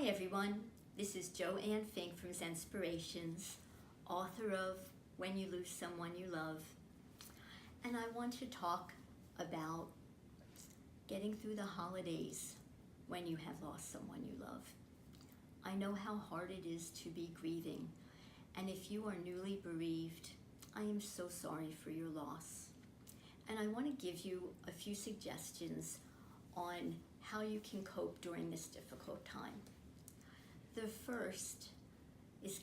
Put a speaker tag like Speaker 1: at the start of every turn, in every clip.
Speaker 1: Hi everyone, this is Joanne Fink from Zenspirations, author of When You Lose Someone You Love. And I want to talk about getting through the holidays when you have lost someone you love. I know how hard it is to be grieving, and if you are newly bereaved, I am so sorry for your loss. And I want to give you a few suggestions on how you can cope during this difficult time. The first is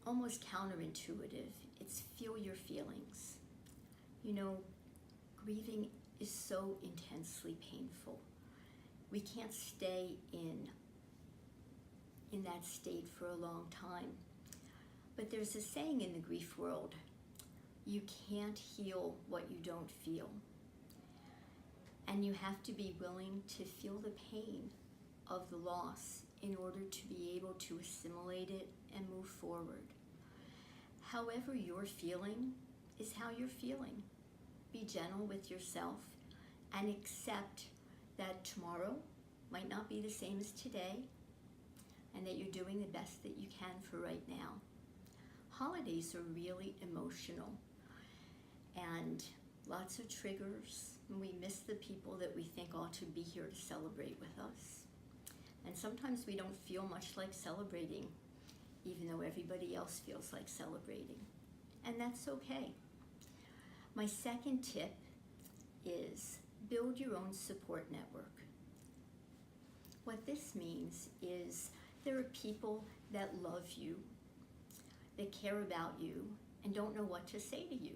Speaker 1: almost counterintuitive. It's feel your feelings. You know, grieving is so intensely painful. We can't stay in that state for a long time. But there's a saying in the grief world, you can't heal what you don't feel. And you have to be willing to feel the pain of the loss in order to be able to assimilate it and move forward. However you're feeling is how you're feeling. Be gentle with yourself and accept that tomorrow might not be the same as today and that you're doing the best that you can for right now. Holidays are really emotional and lots of triggers, and we miss the people that we think ought to be here to celebrate with us. And sometimes we don't feel much like celebrating, even though everybody else feels like celebrating. And that's okay. My second tip is build your own support network. What this means is there are people that love you, that care about you, and don't know what to say to you.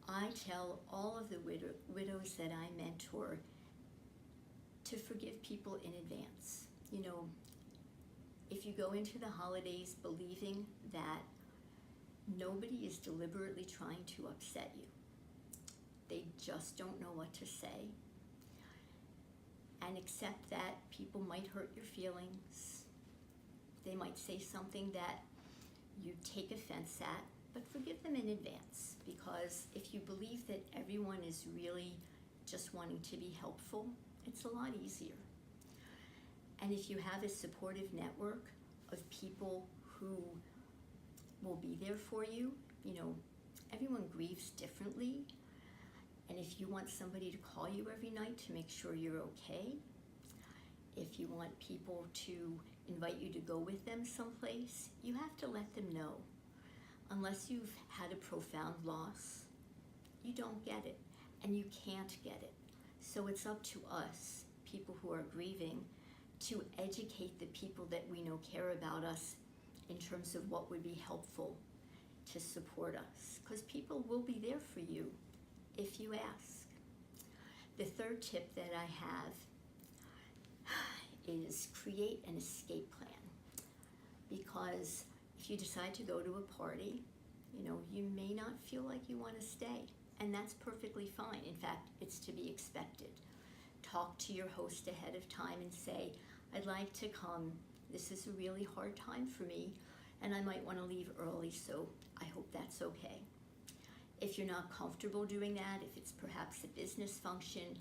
Speaker 1: I tell all of the widows that I mentor to forgive people in advance. You know, if you go into the holidays believing that nobody is deliberately trying to upset you, they just don't know what to say, and accept that people might hurt your feelings. They might say something that you take offense at, but forgive them in advance, because if you believe that everyone is really just wanting to be helpful, it's a lot easier. And if you have a supportive network of people who will be there for you, you know, everyone grieves differently. And if you want somebody to call you every night to make sure you're okay, if you want people to invite you to go with them someplace, you have to let them know. Unless you've had a profound loss, you don't get it, and you can't get it. So it's up to us, people who are grieving, to educate the people that we know care about us in terms of what would be helpful to support us, because people will be there for you if you ask. The third tip that I have is create an escape plan, because if you decide to go to a party, you know, you may not feel like you want to stay, and that's perfectly fine. In fact, it's to be expected. Talk to your host ahead of time and say, I'd like to come. This is a really hard time for me, and I might want to leave early, so I hope that's okay. If you're not comfortable doing that, if it's perhaps a business function,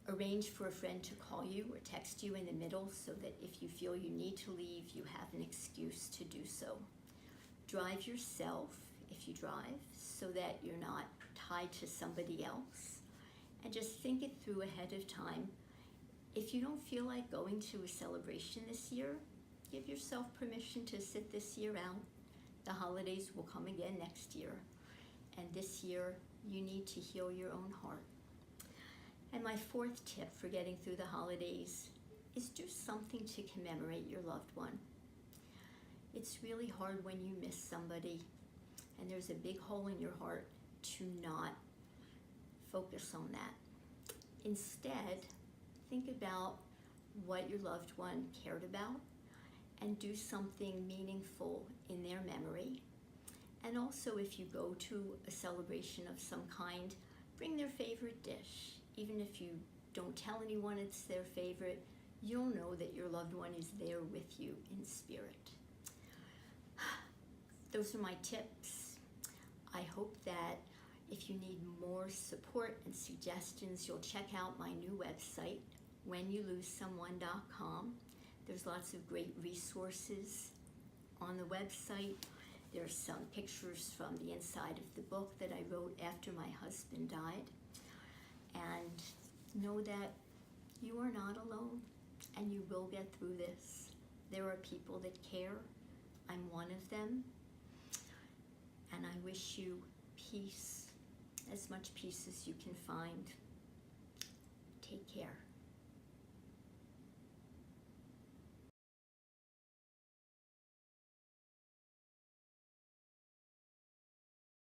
Speaker 1: arrange for a friend to call you or text you in the middle so that if you feel you need to leave, you have an excuse to do so. Drive yourself if you drive so that you're not tied to somebody else, and just think it through ahead of time. If you don't feel like going to a celebration this year, give yourself permission to sit this year out. The holidays will come again next year, and this year you need to heal your own heart. And my fourth tip for getting through the holidays is do something to commemorate your loved one. It's really hard when you miss somebody and there's a big hole in your heart to not focus on that. Instead, think about what your loved one cared about and do something meaningful in their memory. And also, if you go to a celebration of some kind, bring their favorite dish. Even if you don't tell anyone it's their favorite, you'll know that your loved one is there with you in spirit. Those are my tips. I hope that if you need more support and suggestions, you'll check out my new website, whenyoulosesomeone.com. There's lots of great resources on the website. There's some pictures from the inside of the book that I wrote after my husband died. And know that you are not alone, and you will get through this. There are people that care. I'm one of them. And I wish you peace, as much peace as you can find. Take care.